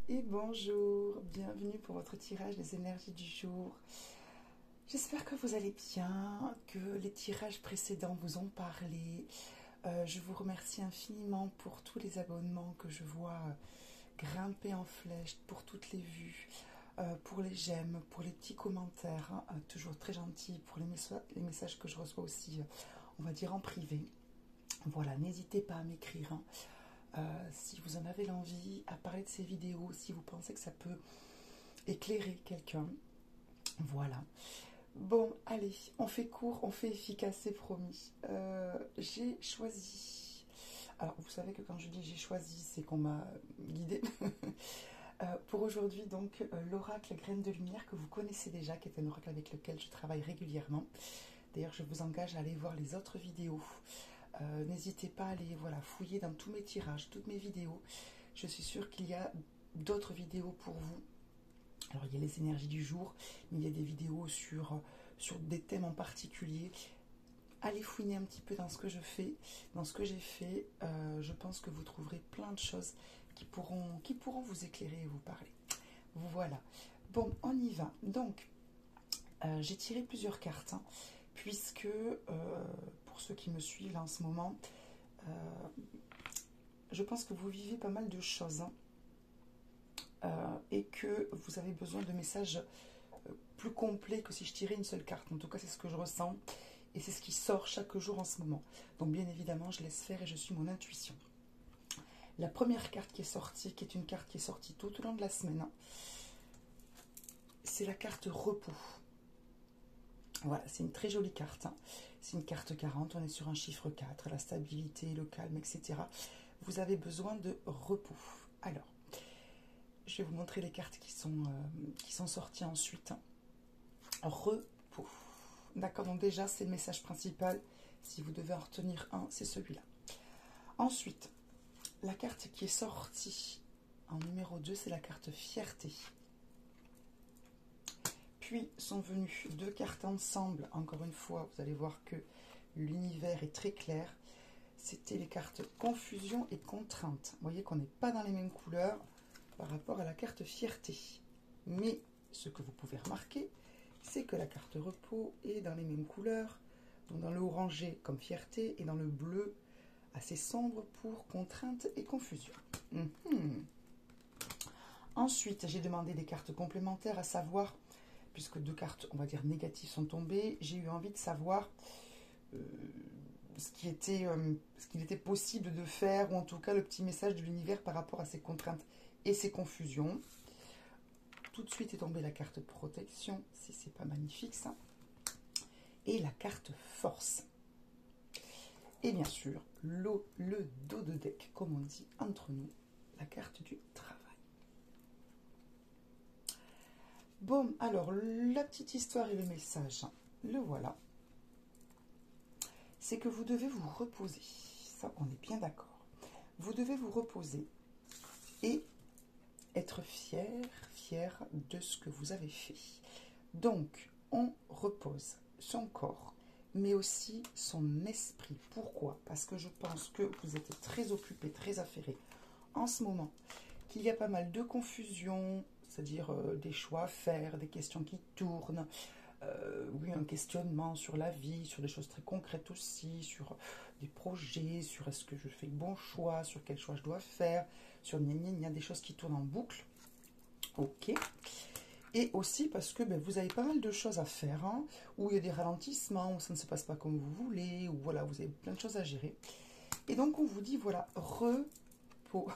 et bonjour, bienvenue pour votre tirage des énergies du jour. J'espère que vous allez bien, que les tirages précédents vous ont parlé. Je vous remercie infiniment pour tous les abonnements que je vois grimper en flèche, pour toutes les vues, pour les j'aime, pour les petits commentaires, toujours très gentils, pour les messages que je reçois aussi, on va dire en privé. Voilà, n'hésitez pas à m'écrire. Si vous en avez l'envie, à parler de ces vidéos, si vous pensez que ça peut éclairer quelqu'un. Voilà. Bon, allez, on fait court, on fait efficace, c'est promis. J'ai choisi... Alors, vous savez que quand je dis j'ai choisi, c'est qu'on m'a guidé. Pour aujourd'hui, donc, l'oracle Graine de Lumière que vous connaissez déjà, qui est un oracle avec lequel je travaille régulièrement. D'ailleurs, je vous engage à aller voir les autres vidéos. N'hésitez pas à aller fouiller dans tous mes tirages, toutes mes vidéos. Je suis sûre qu'il y a d'autres vidéos pour vous. Alors, il y a les énergies du jour, mais il y a des vidéos sur des thèmes en particulier. Allez fouiner un petit peu dans ce que je fais, dans ce que j'ai fait. Je pense que vous trouverez plein de choses qui pourront vous éclairer et vous parler. Voilà. Bon, on y va. Donc, j'ai tiré plusieurs cartes, puisque, pour ceux qui me suivent là en ce moment, je pense que vous vivez pas mal de choses, et que vous avez besoin de messages plus complets que si je tirais une seule carte. En tout cas, c'est ce que je ressens, et c'est ce qui sort chaque jour en ce moment. Donc, bien évidemment, je laisse faire et je suis mon intuition. La première carte qui est sortie, qui est une carte qui est sortie tout au long de la semaine, c'est la carte repos. Voilà, c'est une très jolie carte. C'est une carte 40, on est sur un chiffre 4, la stabilité, le calme, etc. Vous avez besoin de repos. Alors, je vais vous montrer les cartes qui sont sorties ensuite. Repos. D'accord, donc déjà, c'est le message principal. Si vous devez en retenir un, c'est celui-là. Ensuite, la carte qui est sortie en numéro 2, c'est la carte fierté. Puis sont venues deux cartes ensemble. Encore une fois, vous allez voir que l'univers est très clair. C'était les cartes confusion et contrainte. Vous voyez qu'on n'est pas dans les mêmes couleurs par rapport à la carte fierté. Mais ce que vous pouvez remarquer, c'est que la carte repos est dans les mêmes couleurs. Donc dans le orangé comme fierté et dans le bleu assez sombre pour contrainte et confusion. Ensuite, j'ai demandé des cartes complémentaires, à savoir, puisque deux cartes, on va dire, négatives sont tombées, j'ai eu envie de savoir ce qu'il était possible de faire, ou en tout cas le petit message de l'univers par rapport à ces contraintes et ces confusions. Tout de suite est tombée la carte protection, si c'est pas magnifique ça, et la carte force. Et bien sûr, le dos de deck, comme on dit entre nous, la carte du travail. Bon, alors, la petite histoire et le message, le voilà. C'est que vous devez vous reposer. Ça, on est bien d'accord. Vous devez vous reposer et être fier de ce que vous avez fait. Donc, on repose son corps, mais aussi son esprit. Pourquoi? Parce que je pense que vous êtes très occupé, très affairé en ce moment, qu'il y a pas mal de confusion, c'est-à-dire des choix à faire, des questions qui tournent, oui, un questionnement sur la vie, sur des choses très concrètes aussi, sur des projets, sur est-ce que je fais le bon choix, sur quel choix je dois faire, sur des choses qui tournent en boucle. Ok. Et aussi parce que vous avez pas mal de choses à faire, où il y a des ralentissements, où ça ne se passe pas comme vous voulez, où voilà, vous avez plein de choses à gérer. Et donc on vous dit, voilà, repos.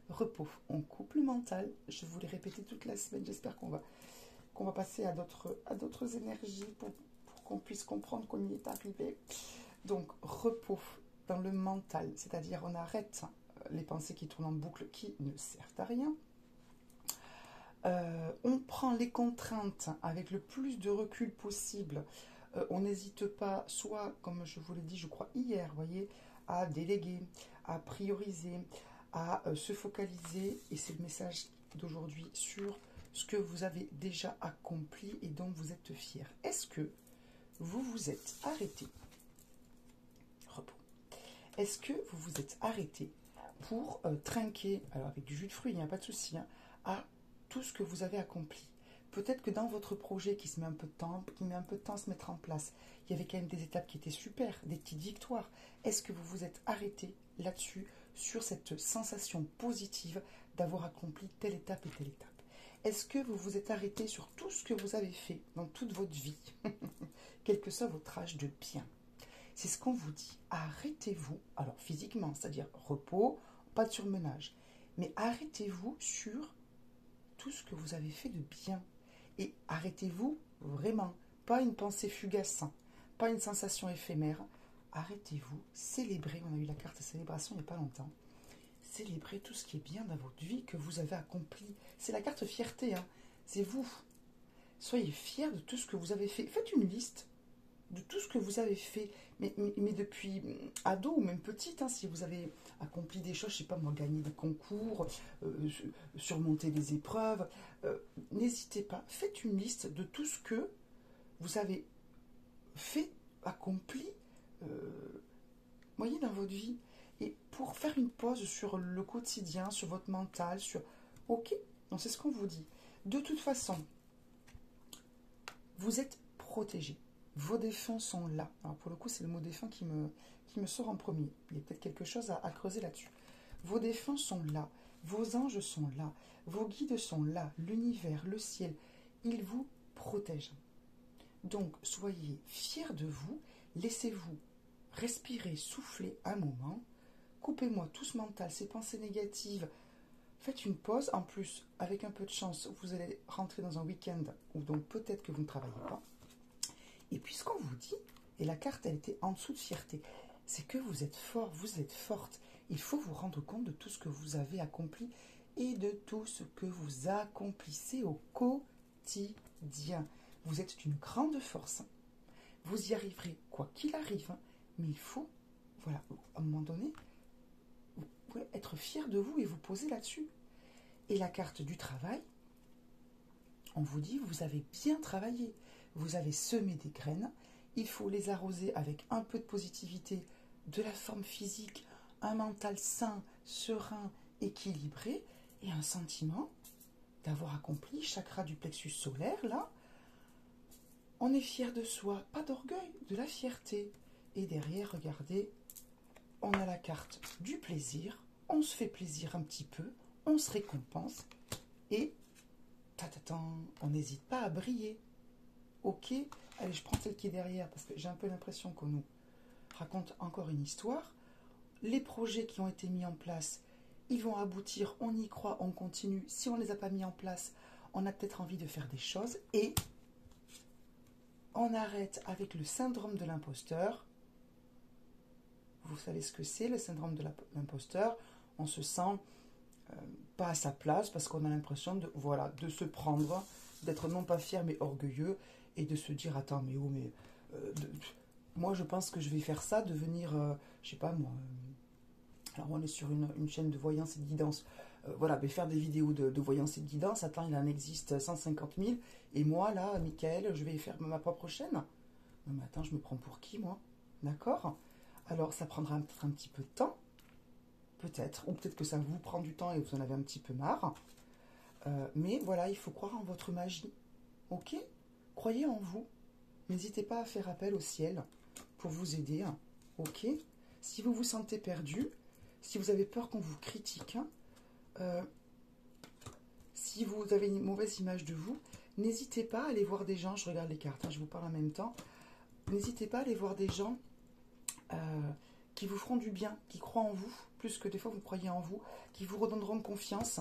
Repos. On coupe le mental. Je vous l'ai répété toute la semaine. J'espère qu'on va passer à d'autres énergies pour qu'on puisse comprendre qu'on y est arrivé. Donc, repos dans le mental. C'est-à-dire, on arrête les pensées qui tournent en boucle qui ne servent à rien. On prend les contraintes avec le plus de recul possible. On n'hésite pas, soit, comme je vous l'ai dit, je crois, hier, voyez, à déléguer, à prioriser, à se focaliser, et c'est le message d'aujourd'hui, sur ce que vous avez déjà accompli et dont vous êtes fier. Est-ce que vous vous êtes arrêté? Repos. Est-ce que vous vous êtes arrêté pour trinquer, alors avec du jus de fruits, il n'y a pas de souci, hein, à tout ce que vous avez accompli. Peut-être que dans votre projet qui met un peu de temps, à se mettre en place, il y avait quand même des étapes qui étaient super, des petites victoires. Est-ce que vous vous êtes arrêté là-dessus, sur cette sensation positive d'avoir accompli telle étape et telle étape? Est-ce que vous vous êtes arrêté sur tout ce que vous avez fait dans toute votre vie, quel que soit votre âge de bien? C'est ce qu'on vous dit. Arrêtez-vous, alors physiquement, c'est-à-dire repos, pas de surmenage, mais arrêtez-vous sur tout ce que vous avez fait de bien. Et arrêtez-vous vraiment, pas une pensée fugace, pas une sensation éphémère. Arrêtez-vous, célébrez, on a eu la carte célébration il n'y a pas longtemps. Célébrez tout ce qui est bien dans votre vie, que vous avez accompli. C'est la carte fierté, hein. C'est vous. Soyez fiers de tout ce que vous avez fait. Faites une liste de tout ce que vous avez fait, mais depuis ado ou même petite, hein, si vous avez accompli des choses, je sais pas moi, gagner des concours, surmonter des épreuves, n'hésitez pas, faites une liste de tout ce que vous avez fait, accompli, voyez, dans votre vie, et pour faire une pause sur le quotidien, sur votre mental, sur... Ok, donc c'est ce qu'on vous dit. De toute façon, vous êtes protégé. Vos défunts sont là. Alors pour le coup, c'est le mot défunt qui me sort en premier. Il y a peut-être quelque chose à creuser là-dessus. Vos défunts sont là. Vos anges sont là. Vos guides sont là. L'univers, le ciel, ils vous protègent. Donc, soyez fiers de vous. Laissez-vous respirer, souffler un moment. Coupez-moi tout ce mental, ces pensées négatives. Faites une pause. En plus, avec un peu de chance, vous allez rentrer dans un week-end où donc peut-être que vous ne travaillez pas. Et puis ce qu'on vous dit, et la carte elle était en dessous de fierté, c'est que vous êtes fort, vous êtes forte. Il faut vous rendre compte de tout ce que vous avez accompli et de tout ce que vous accomplissez au quotidien. Vous êtes une grande force. Vous y arriverez quoi qu'il arrive, mais il faut, voilà, à un moment donné, vous pouvez être fier de vous et vous poser là-dessus. Et la carte du travail, on vous dit, vous avez bien travaillé. Vous avez semé des graines, il faut les arroser avec un peu de positivité, de la forme physique, un mental sain, serein, équilibré, et un sentiment d'avoir accompli chakra du plexus solaire, là. On est fier de soi, pas d'orgueil, de la fierté. Et derrière, regardez, on a la carte du plaisir, on se fait plaisir un petit peu, on se récompense, et on n'hésite pas à briller. Ok, allez, je prends celle qui est derrière parce que j'ai un peu l'impression qu'on nous raconte encore une histoire. Les projets qui ont été mis en place, ils vont aboutir, on y croit, on continue. Si on ne les a pas mis en place, on a peut-être envie de faire des choses et on arrête avec le syndrome de l'imposteur. Vous savez ce que c'est, le syndrome de l'imposteur? On se sent pas à sa place parce qu'on a l'impression de, voilà, de se prendre, d'être non pas fier mais orgueilleux. Et de se dire, attends, mais oh, mais moi je pense que je vais faire ça, devenir, je sais pas moi, alors on est sur une chaîne de voyance et de guidance, voilà, mais faire des vidéos de voyance et de guidance, attends, il en existe 150 000, et moi là, Michael, je vais faire ma propre chaîne. Non mais attends, je me prends pour qui moi? D'accord? Alors ça prendra peut-être un petit peu de temps, peut-être, ou peut-être que ça vous prend du temps et vous en avez un petit peu marre, mais voilà, il faut croire en votre magie, ok? Croyez en vous. N'hésitez pas à faire appel au ciel pour vous aider. Ok? Si vous vous sentez perdu, si vous avez peur qu'on vous critique, si vous avez une mauvaise image de vous, n'hésitez pas à aller voir des gens. Je regarde les cartes, je vous parle en même temps. N'hésitez pas à aller voir des gens qui vous feront du bien, qui croient en vous, plus que des fois vous croyez en vous, qui vous redonneront confiance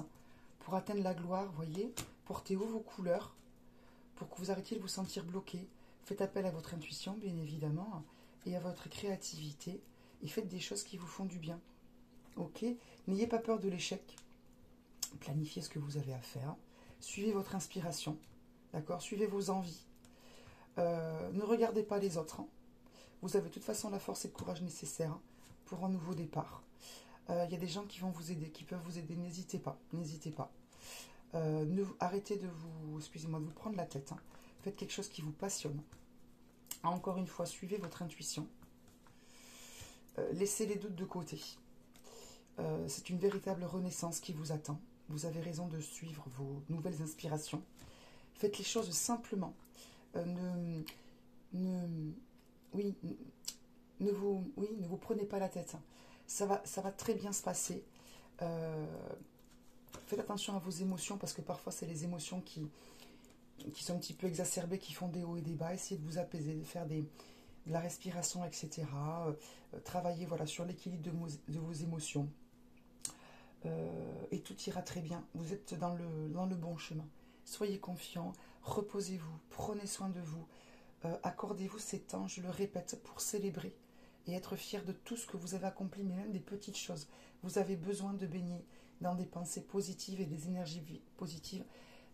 pour atteindre la gloire, voyez. Portez haut vos couleurs, pour que vous arrêtiez de vous sentir bloqué. Faites appel à votre intuition, bien évidemment, et à votre créativité, et faites des choses qui vous font du bien. Ok? N'ayez pas peur de l'échec. Planifiez ce que vous avez à faire. Suivez votre inspiration. D'accord? Suivez vos envies. Ne regardez pas les autres. Vous avez de toute façon la force et le courage nécessaires pour un nouveau départ. Il y a des gens qui vont vous aider, qui peuvent vous aider. N'hésitez pas. N'hésitez pas. Arrêtez de vous, excusez-moi, de vous prendre la tête. Faites quelque chose qui vous passionne. Encore une fois, suivez votre intuition. Laissez les doutes de côté. C'est une véritable renaissance qui vous attend. Vous avez raison de suivre vos nouvelles inspirations. Faites les choses simplement. Ne, ne, oui, ne vous prenez pas la tête. Ça va très bien se passer. Faites attention à vos émotions parce que parfois c'est les émotions qui sont un petit peu exacerbées, qui font des hauts et des bas. Essayez de vous apaiser, de faire de la respiration, etc. Travaillez voilà, sur l'équilibre de vos émotions. Et tout ira très bien. Vous êtes dans le bon chemin. Soyez confiants, reposez-vous, prenez soin de vous. Accordez-vous ces temps, je le répète, pour célébrer et être fier de tout ce que vous avez accompli, mais même des petites choses. Vous avez besoin de baigner dans des pensées positives et des énergies positives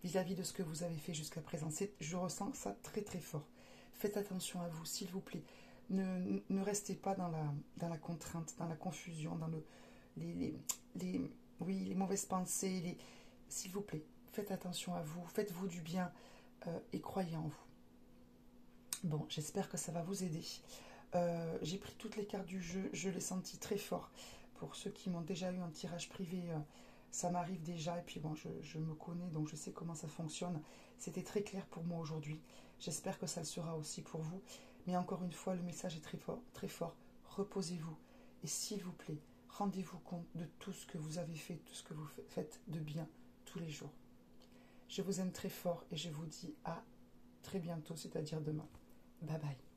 vis-à-vis de ce que vous avez fait jusqu'à présent. Je ressens ça très très fort. Faites attention à vous, s'il vous plaît. Ne restez pas dans la contrainte, dans la confusion, dans les mauvaises pensées. S'il vous plaît, faites attention à vous, faites-vous du bien et croyez en vous. Bon, j'espère que ça va vous aider. J'ai pris toutes les cartes du jeu, je l'ai senti très fort. Pour ceux qui m'ont déjà eu un tirage privé, ça m'arrive déjà. Et puis bon, je me connais, donc je sais comment ça fonctionne. C'était très clair pour moi aujourd'hui. J'espère que ça le sera aussi pour vous. Mais encore une fois, le message est très fort, très fort. Reposez-vous. Et s'il vous plaît, rendez-vous compte de tout ce que vous avez fait, tout ce que vous faites de bien tous les jours. Je vous aime très fort et je vous dis à très bientôt, c'est-à-dire demain. Bye bye.